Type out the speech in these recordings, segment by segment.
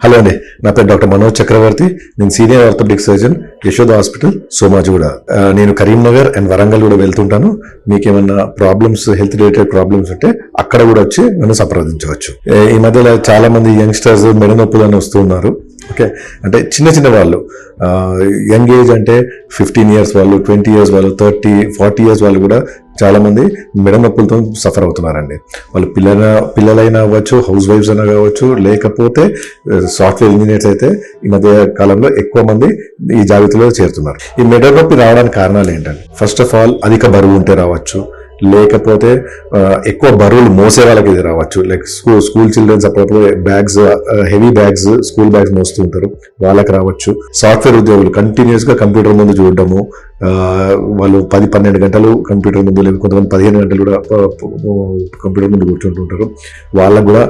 Hello అండి, నా పేరు డాక్టర్ మనోజ్ చక్రవర్తి. నేను senior orthopaedic surgeon, Yashoda hospital, Somajiguda. నేను కరీంనగర్ అండ్ వరంగల్ కూడా వెళ్తుంటాను. మీకు ఏమన్నా ప్రాబ్లమ్స్, హెల్త్ రిలేటెడ్ ప్రాబ్లమ్స్ ఉంటే అక్కడ కూడా వచ్చి నన్ను సంప్రదించవచ్చు. ఈ మధ్యలో చాలా మంది యంగ్స్టర్స్ మెడ నొప్పులని వస్తూ ఉన్నారు. ఓకే, అంటే చిన్న చిన్న వాళ్ళు, యంగ్ ఏజ్ అంటే 15 years వాళ్ళు, 20 years వాళ్ళు, 30, 40 years వాళ్ళు కూడా చాలా మంది మెడ నొప్పులతో సఫర్ అవుతున్నారండి. వాళ్ళు పిల్లలైనా అవ్వచ్చు, హౌస్ వైఫ్స్ అయినా కావచ్చు, లేకపోతే సాఫ్ట్వేర్ ఇంజనీర్స్ అయితే ఈ మధ్య కాలంలో ఎక్కువ మంది ఈ జాబితాలో చేరుతున్నారు. ఈ మెడ నొప్పి రావడానికి కారణాలు ఏంటంటే, ఫస్ట్ ఆఫ్ ఆల్ అధిక బరువు ఉంటే రావచ్చు, లేకపోతే ఎక్కువ బరువులు మోసే వాళ్ళకి ఇది రావచ్చు. లైక్ స్కూల్ చిల్డ్రన్స్ అప్పుడప్పుడు bags, heavy bags, school bags మోస్తూ ఉంటారు, వాళ్ళకి రావచ్చు. సాఫ్ట్వేర్ ఉద్యోగులు కంటిన్యూస్ గా కంప్యూటర్ ముందు చూడటము, వాళ్ళు 10-12 గంటలు కంప్యూటర్ ముందు, లేదు కొంతమంది 15 గంటలు కూడా కంప్యూటర్ ముందు కూర్చుంటుంటారు, వాళ్ళకు కూడా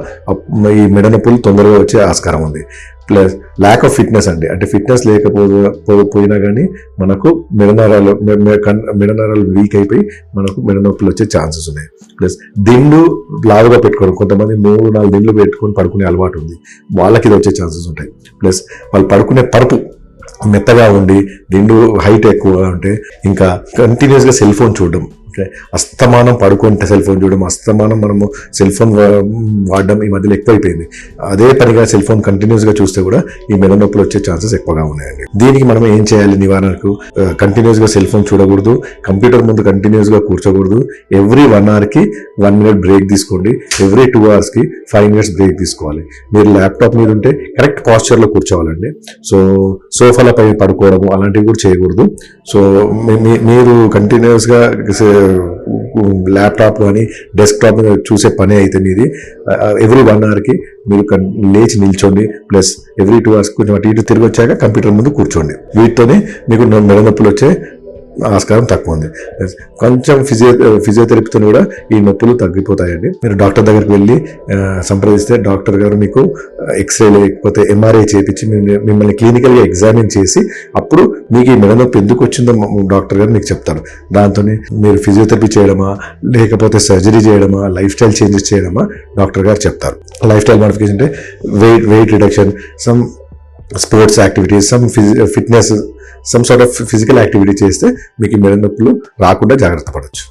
ఈ మెడ నొప్పులు తొందరగా వచ్చే ఆస్కారం ఉంది. ప్లస్ ల్యాక్ ఆఫ్ ఫిట్నెస్ అండి, అంటే ఫిట్నెస్ లేకపోయినా కానీ మనకు మెడనరాలు వీక్ అయిపోయి మనకు మెడ నొప్పులు వచ్చే ఛాన్సెస్ ఉన్నాయి. ప్లస్ దిండు లావుగా పెట్టుకోవడం, కొంతమంది 3-4 దిండ్లు పెట్టుకొని పడుకునే అలవాటు ఉంది, వాళ్ళకి ఇది వచ్చే ఛాన్సెస్ ఉంటాయి. ప్లస్ వాళ్ళు పడుకునే పరుపు మెత్తగా ఉండి దిండు హైట్ ఎక్కువగా ఉంటే, ఇంకా కంటిన్యూస్గా సెల్ ఫోన్ చూడడం, ఓకే, అస్తమానం పడుకుంటే సెల్ ఫోన్ చూడడం, అస్తమానం మనము సెల్ ఫోన్ వాడడం ఈ మధ్యలో ఎక్కువైపోయింది. అదే పనిగా సెల్ ఫోన్ కంటిన్యూస్గా చూస్తే కూడా ఈ మెడ నొప్పులు వచ్చే ఛాన్సెస్ ఎక్కువగా ఉన్నాయండి. దీనికి మనం ఏం చేయాలి నివారణకు? కంటిన్యూస్గా సెల్ ఫోన్ చూడకూడదు, కంప్యూటర్ ముందు కంటిన్యూస్గా కూర్చోకూడదు. ఎవ్రీ 1 hourకి 1 minute బ్రేక్ తీసుకోండి, ఎవ్రీ 2 hoursకి 5 minutes బ్రేక్ తీసుకోవాలి. మీరు ల్యాప్టాప్ మీద ఉంటే కరెక్ట్ పాస్చర్లో కూర్చోవాలండి. సో సోఫాలపై పడుకోవడము అలాంటివి కూడా చేయకూడదు. సో మీరు కంటిన్యూస్గా ల్యాప్టాప్ కానీ డెస్క్టాప్ మీద చూసే పని అయితే మీది ఎవ్రీ 1 hourకి మీరు లేచి నిల్చోండి. ప్లస్ ఎవ్రీ 2 hours కొంచెం అటు ఇటు తిరిగి వచ్చాక కంప్యూటర్ ముందు కూర్చోండి. వీటితోనే మీకు మెడ నొప్పులు వచ్చే ఆస్కారం తక్కువ ఉంది. కొంచెం ఫిజియోథెరపీతో కూడా ఈ నొప్పులు తగ్గిపోతాయండి. మీరు డాక్టర్ దగ్గరికి వెళ్ళి సంప్రదిస్తే డాక్టర్ గారు మీకు ఎక్స్రే లేకపోతే MRI చేయించి మిమ్మల్ని క్లినికల్గా ఎగ్జామిన్ చేసి అప్పుడు మీకు ఈ మెడ నొప్పి ఎందుకు వచ్చిందో డాక్టర్ గారు మీకు చెప్తారు. దాంతో మీరు ఫిజియోథెరపీ చేయడమా, లేకపోతే సర్జరీ చేయడమా, లైఫ్ స్టైల్ చేంజెస్ చేయడమా డాక్టర్ గారు చెప్తారు. లైఫ్ స్టైల్ మోడిఫికేషన్ అంటే weight reduction, some sports activities, some fitness, some sort of physical activity చేస్తే మీకు ఈ మెడ నొప్పులు రాకుండా జాగ్రత్త పడవచ్చు.